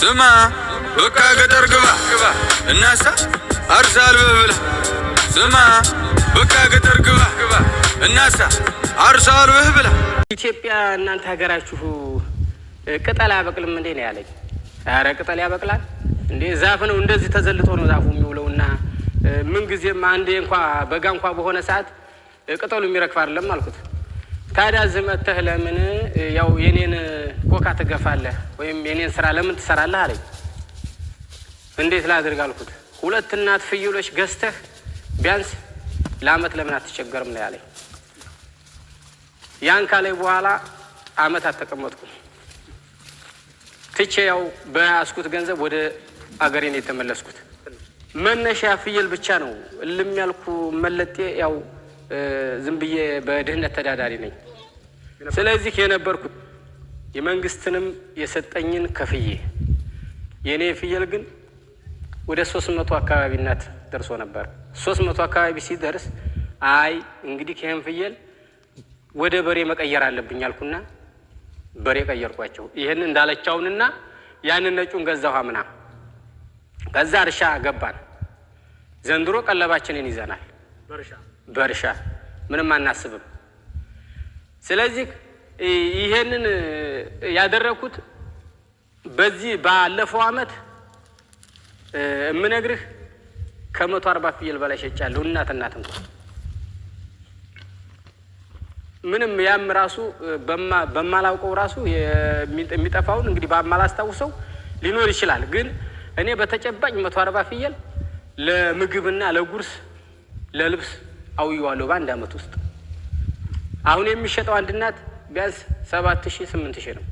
ስማ በቃ ገጠር ግባ እናሳ አርሳል በብላ ስማ በቃ ገጠር ግባ እናሳ አርሳል በብላ ኢትዮጵያ እናንተ ሀገራችሁ ቅጠል ያበቅልም እንዴ ነው ያለኝ። አረ ቅጠል ያበቅላል እንዴ? ዛፍ ነው እንደዚህ ተዘልጦ ነው ዛፉ የሚውለውና ምን ጊዜም አንዴ እንኳን በጋ እንኳን በሆነ ሰዓት ቅጠሉ የሚረግፍ አይደለም አልኩት። ታዲያ ዝመተህ ለምን ያው የኔን ኮካ ትገፋለህ ወይም የኔን ስራ ለምን ትሰራለህ አለኝ። እንዴት ላድርግ አልኩት። ሁለት እናት ፍየሎች ገዝተህ ቢያንስ ለአመት ለምን አትቸገርም ነው ያለኝ። ያን ካለኝ በኋላ አመት አተቀመጥኩ። ትቼ ያው በአስኩት ገንዘብ ወደ አገሬን የተመለስኩት። መነሻ ፍየል ብቻ ነው እልም ያልኩ መለጤ ያው ዝም ብዬ በድህነት ተዳዳሪ ነኝ። ስለዚህ የነበርኩት የመንግስትንም የሰጠኝን ከፍዬ የኔ ፍየል ግን ወደ 300 አካባቢ እናት ደርሶ ነበር። 300 አካባቢ ሲደርስ አይ እንግዲህ ይሄን ፍየል ወደ በሬ መቀየር አለብኝ አልኩና በሬ ቀየርኳቸው። ይሄን እንዳለቻውንና ያንን ነጩን ገዛው አምና። ከዛ እርሻ ገባን። ዘንድሮ ቀለባችንን ይዘናል። በርሻ ምንም አናስብም። ስለዚህ ይሄንን ያደረኩት በዚህ ባለፈው አመት እምነግርህ ከ140 ፍየል በላይ ሸጫለሁ። እናት እንኳን ምንም ያም ራሱ በማላውቀው ራሱ የሚጠፋውን እንግዲህ በማላስታውሰው ሊኖር ይችላል። ግን እኔ በተጨባጭ 140 ፍየል ለምግብና ለጉርስ ለልብስ አውየዋለሁ በአንድ አመት ውስጥ። አሁን የሚሸጠው አንድ እናት ቢያንስ 7000 8000 ነው።